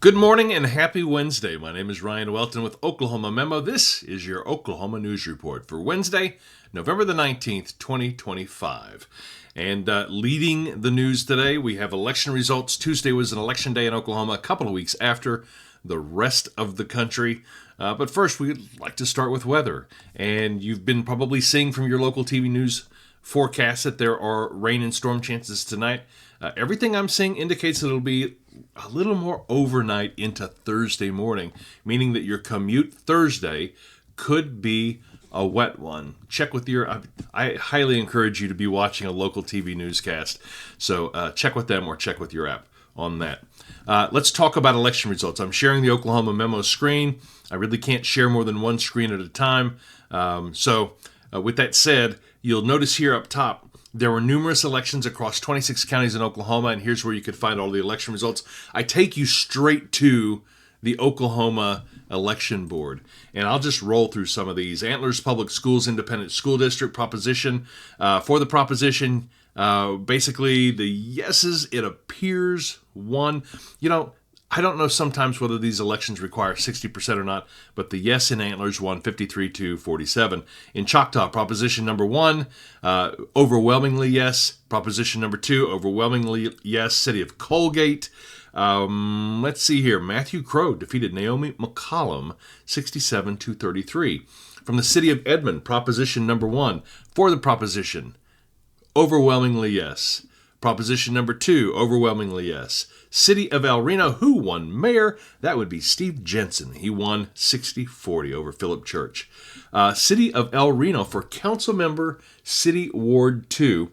Good morning and happy Wednesday. My name is Ryan Welton with Oklahoma Memo. This is your Oklahoma News Report for Wednesday, November the 19th, 2025. And leading the news today, we have election results. Tuesday was an election day in Oklahoma, a couple of weeks after the rest of the country. But first, we'd like to start with weather. And you've been probably seeing from your local TV news forecast that there are rain and storm chances tonight. Everything I'm seeing indicates that it'll be a little more overnight into Thursday morning, meaning that your commute Thursday could be a wet one. Check with I highly encourage you to be watching a local TV newscast. So check with them or check with your app on that. Let's talk about election results. I'm sharing the Oklahoma Memo screen. I really can't share more than one screen at a time. With that said, you'll notice here up top, there were numerous elections across 26 counties in Oklahoma, and here's where you could find all the election results. I take you straight to the Oklahoma Election Board, and I'll just roll through some of these. Antlers Public Schools Independent School District proposition. For the proposition, basically the yeses, it appears, won. I don't know sometimes whether these elections require 60% or not, but the yes in Antlers won 53-47. In Choctaw, proposition number 1, overwhelmingly yes. Proposition number 2, overwhelmingly yes. City of Colgate. Let's see here. Matthew Crow defeated Naomi McCollum 67-33. From the City of Edmond, proposition number 1, for the proposition, overwhelmingly yes. Proposition number 2, overwhelmingly yes. City of El Reno, who won mayor? That would be Steve Jensen. He won 60-40 over Philip Church. City of El Reno for council member, City Ward 2.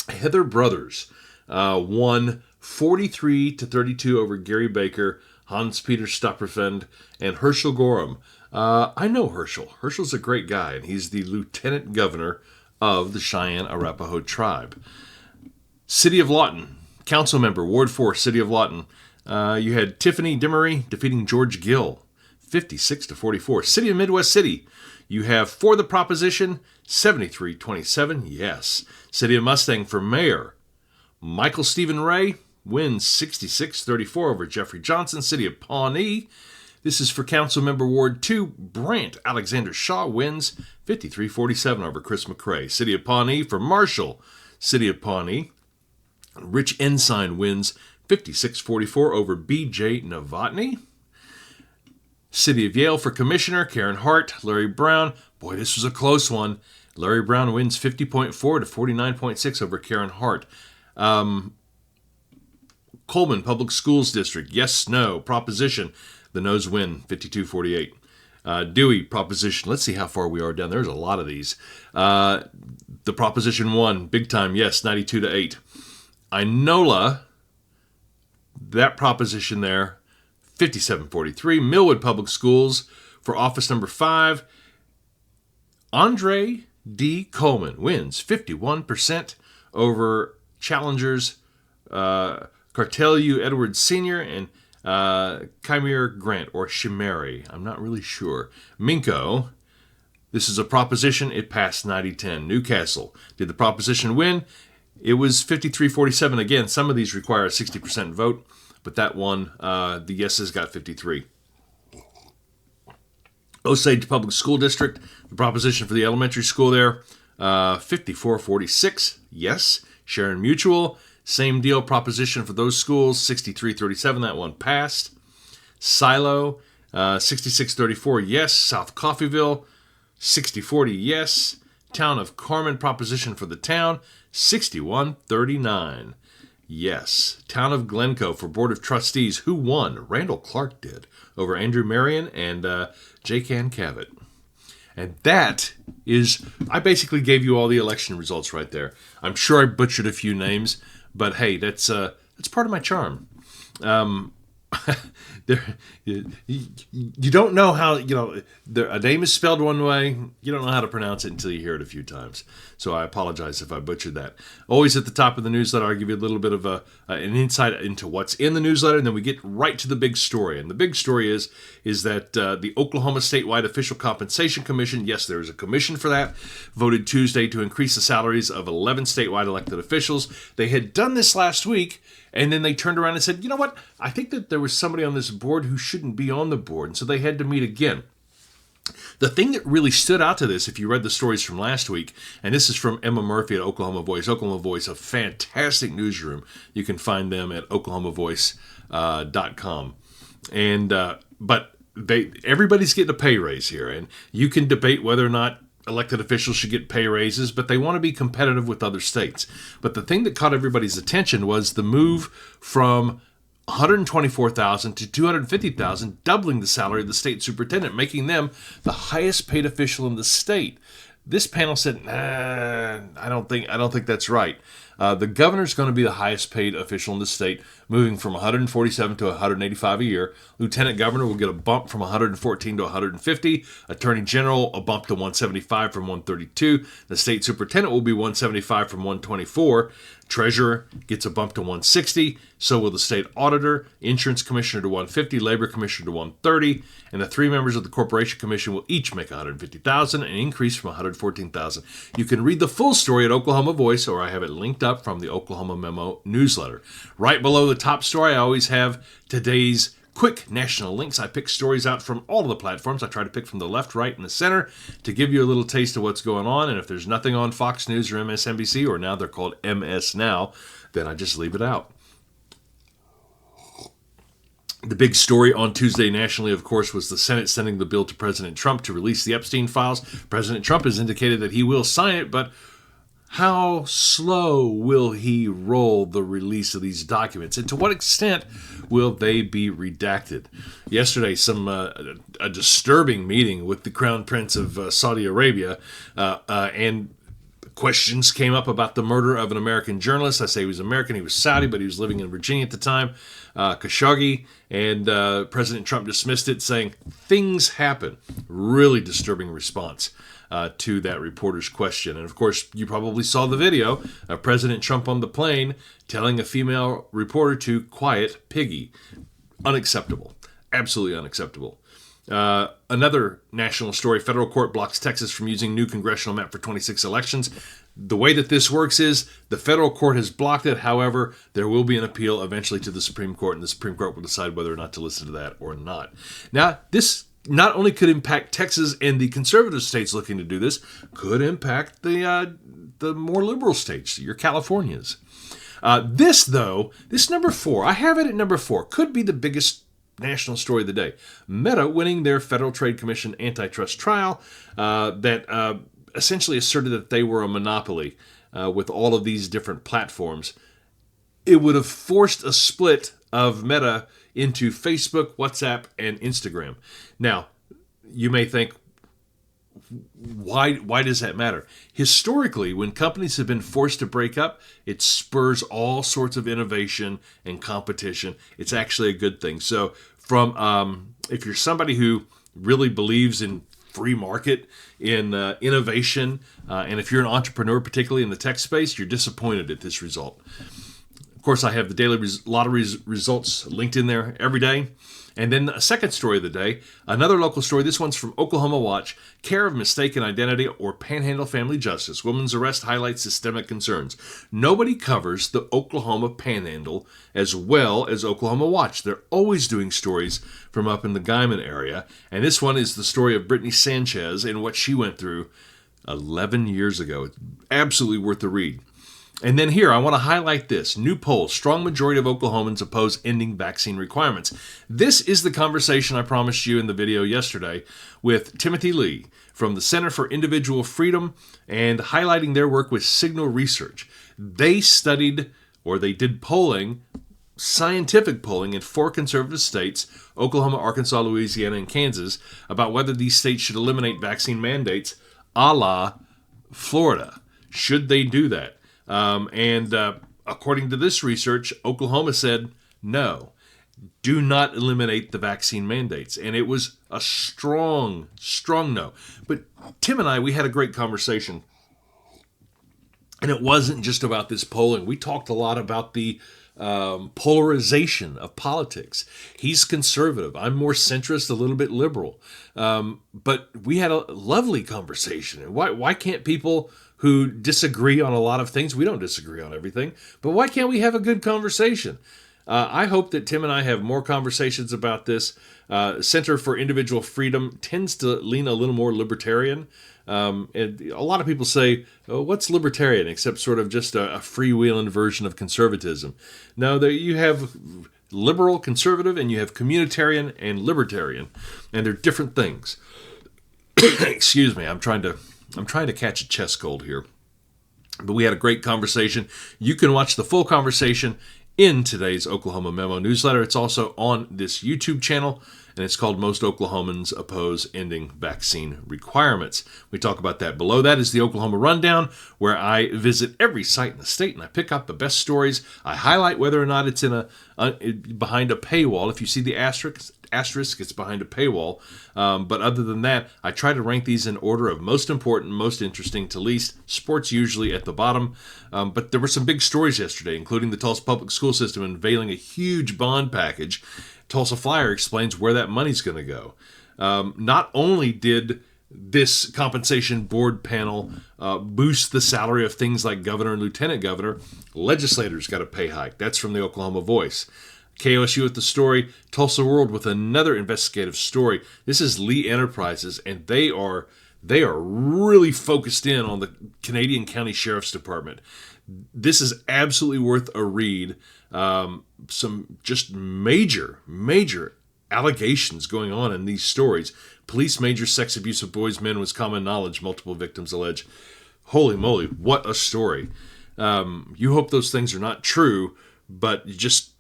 Heather Brothers won 43-32 over Gary Baker, Hans-Peter Stopperfend, and Herschel Gorham. I know Herschel. Herschel's a great guy, and he's the lieutenant governor of the Cheyenne Arapaho tribe. City of Lawton, council member, Ward 4, City of Lawton. You had Tiffany Dimery defeating George Gill, 56-44. City of Midwest City, you have for the proposition, 73-27, yes. City of Mustang for mayor, Michael Stephen Ray wins 66-34 over Jeffrey Johnson. City of Pawnee, this is for council member Ward 2, Brant Alexander Shaw wins 53-47 over Chris McCrae. City of Pawnee for Marshall, City of Pawnee, Rich Ensign wins 56-44 over B.J. Novotny. City of Yale for Commissioner, Karen Hart, Larry Brown. Boy, this was a close one. Larry Brown wins 50.4 to 49.6 over Karen Hart. Coleman Public Schools District, yes, no. Proposition, the no's win 52-48. Dewey proposition, let's see how far we are down. There's a lot of these. The proposition 1, big time, yes, 92-8. Inola, that proposition there, 57-43. Millwood Public Schools for office number 5. Andre D. Coleman wins 51% over challengers Cartelu Edwards Sr. and Chimere Grant, or Chimere. I'm not really sure. Minko, this is a proposition. It passed 90-10. Newcastle, did the proposition win? It was 53-47. Again, some of these require a 60% vote, but that one, the yeses got 53. Osage Public School District, the proposition for the elementary school there, 54-46, yes. Sharon Mutual, same deal, proposition for those schools, 63-37, that one passed. Silo, 66-34, yes. South Coffeyville, 60-40, yes. Town of Carmen, proposition for the town, 61-39. Yes. Town of Glencoe for Board of Trustees. Who won? Randall Clark did over Andrew Marion and Jake Ann Cavett. And that is, I basically gave you all the election results right there. I'm sure I butchered a few names, but hey, that's part of my charm. You don't know how, a name is spelled one way, you don't know how to pronounce it until you hear it a few times. So I apologize if I butchered that. Always at the top of the newsletter, I'll give you a little bit of an insight into what's in the newsletter, and then we get right to the big story. And the big story is that the Oklahoma Statewide Official Compensation Commission, yes, there is a commission for that, voted Tuesday to increase the salaries of 11 statewide elected officials. They had done this last week, And then they turned around and said, you know what? I think that there was somebody on this board who shouldn't be on the board. And so they had to meet again. The thing that really stood out to this, if you read the stories from last week, and this is from Emma Murphy at Oklahoma Voice. Oklahoma Voice, a fantastic newsroom. You can find them at oklahomavoice.com. But everybody's getting a pay raise here, and you can debate whether or not elected officials should get pay raises, but they want to be competitive with other states. But the thing that caught everybody's attention was the move from $124,000 to $250,000, doubling the salary of the state superintendent, making them the highest paid official in the state. This panel said, I don't think that's right. The governor's going to be the highest paid official in the state, moving from $147 to $185 a year. Lieutenant governor will get a bump from $114 to $150. Attorney general a bump to $175 from $132. The state superintendent will be $175 from $124. Treasurer gets a bump to $160. So will the state auditor. Insurance commissioner to $150. Labor commissioner to $130. And the 3 members of the corporation commission will each make $150,000, an increase from $114,000. You can read the full story at Oklahoma Voice, or I have it linked up from the Oklahoma Memo newsletter. Right below the top story, I always have today's quick national links. I pick stories out from all of the platforms. I try to pick from the left, right, and the center to give you a little taste of what's going on. And if there's nothing on Fox News or MSNBC, or now they're called MS Now, then I just leave it out. The big story on Tuesday nationally, of course, was the Senate sending the bill to President Trump to release the Epstein files. President Trump has indicated that he will sign it, but how slow will he roll the release of these documents? And to what extent will they be redacted? Yesterday, a disturbing meeting with the Crown Prince of Saudi Arabia, and questions came up about the murder of an American journalist. I say he was American, he was Saudi, but he was living in Virginia at the time, Khashoggi, and President Trump dismissed it, saying things happen. Really disturbing response to that reporter's question. And of course, you probably saw the video of President Trump on the plane telling a female reporter to quiet piggy. Unacceptable. Absolutely unacceptable. Another national story, federal court blocks Texas from using new congressional map for 26 elections. The way that this works is the federal court has blocked it. However, there will be an appeal eventually to the Supreme Court, and the Supreme Court will decide whether or not to listen to that or not. Now, this not only could impact Texas and the conservative states looking to do this, could impact the more liberal states, your Californias. This number 4, I have it at number 4, could be the biggest national story of the day. Meta winning their Federal Trade Commission antitrust trial that essentially asserted that they were a monopoly with all of these different platforms. It would have forced a split of Meta into Facebook, WhatsApp, and Instagram. Now, you may think, why does that matter? Historically, when companies have been forced to break up, it spurs all sorts of innovation and competition. It's actually a good thing. So if you're somebody who really believes in free market, in innovation, and if you're an entrepreneur, particularly in the tech space, you're disappointed at this result. Of course, I have the daily lottery results linked in there every day. And then a second story of the day, another local story. This one's from Oklahoma Watch. Care of mistaken identity or Panhandle family justice. Woman's arrest highlights systemic concerns. Nobody covers the Oklahoma Panhandle as well as Oklahoma Watch. They're always doing stories from up in the Guyman area. And this one is the story of Brittany Sanchez and what she went through 11 years ago. It's absolutely worth the read. And then here, I want to highlight this. New poll, strong majority of Oklahomans oppose ending vaccine requirements. This is the conversation I promised you in the video yesterday with Timothy Lee from the Center for Individual Freedom and highlighting their work with Signal Research. They studied, or they did polling, scientific polling in 4 conservative states, Oklahoma, Arkansas, Louisiana, and Kansas, about whether these states should eliminate vaccine mandates a la Florida. Should they do that? According to this research, Oklahoma said, no, do not eliminate the vaccine mandates. And it was a strong no. But Tim and I, we had a great conversation. And it wasn't just about this polling. We talked a lot about the polarization of politics. He's conservative. I'm more centrist, a little bit liberal. But we had a lovely conversation. And why can't people who disagree on a lot of things. We don't disagree on everything, but why can't we have a good conversation? I hope that Tim and I have more conversations about this. Center for Individual Freedom tends to lean a little more libertarian. And a lot of people say, oh, what's libertarian except sort of just a freewheeling version of conservatism? No, you have liberal, conservative, and you have communitarian and libertarian, and they're different things. Excuse me, I'm trying to catch a chest cold here. But we had a great conversation. You can watch the full conversation in today's Oklahoma Memo newsletter. It's also on this YouTube channel, and it's called Most Oklahomans Oppose Ending Vaccine Requirements. We talk about that. Below that is the Oklahoma Rundown, where I visit every site in the state, and I pick up the best stories. I highlight whether or not it's behind a paywall. If you see the asterisk, it's behind a paywall. But other than that, I try to rank these in order of most important, most interesting to least. Sports usually at the bottom. But there were some big stories yesterday, including the Tulsa public school system unveiling a huge bond package. Tulsa Flyer explains where that money's going to go. Not only did this compensation board panel boost the salary of things like governor and lieutenant governor, legislators got a pay hike. That's from the Oklahoma Voice. KOSU with the story, Tulsa World with another investigative story. This is Lee Enterprises, and they are really focused in on the Canadian County Sheriff's Department. This is absolutely worth a read. Some just major allegations going on in these stories. Police major sex abuse of boys, men was common knowledge, multiple victims allege. Holy moly, what a story. You hope those things are not true, but you just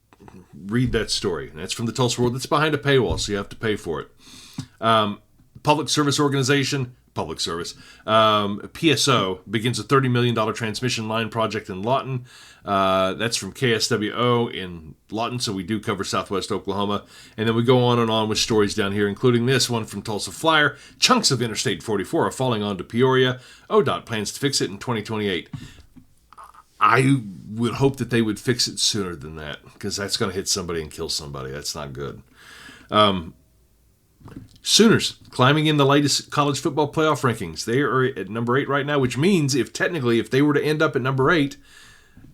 read that story. And that's from the Tulsa World. It's behind a paywall, so you have to pay for it. Public Service Organization, PSO, begins a $30 million transmission line project in Lawton. That's from KSWO in Lawton, so we do cover Southwest Oklahoma. And then we go on and on with stories down here, including this one from Tulsa Flyer. Chunks of Interstate 44 are falling onto Peoria. ODOT plans to fix it in 2028. I would hope that they would fix it sooner than that, because that's going to hit somebody and kill somebody. That's not good. Sooners climbing in the latest college football playoff rankings. They are at number 8 right now, which means if they were to end up at number 8,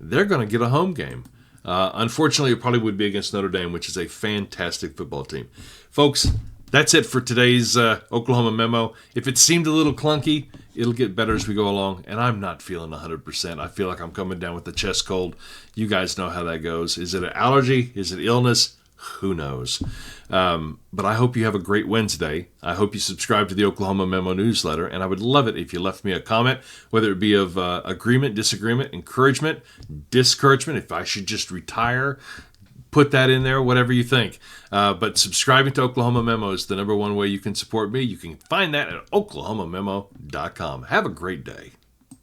they're going to get a home game. Unfortunately, it probably would be against Notre Dame, which is a fantastic football team. Folks, that's it for today's Oklahoma Memo. If it seemed a little clunky, it'll get better as we go along, and I'm not feeling 100%. I feel like I'm coming down with the chest cold. You guys know how that goes. Is it an allergy? Is it illness? Who knows? But I hope you have a great Wednesday. I hope you subscribe to the Oklahoma Memo newsletter, and I would love it if you left me a comment, whether it be of agreement, disagreement, encouragement, discouragement, if I should just retire. Put that in there, whatever you think. But subscribing to Oklahoma Memo is the number one way you can support me. You can find that at oklahomamemo.com. Have a great day.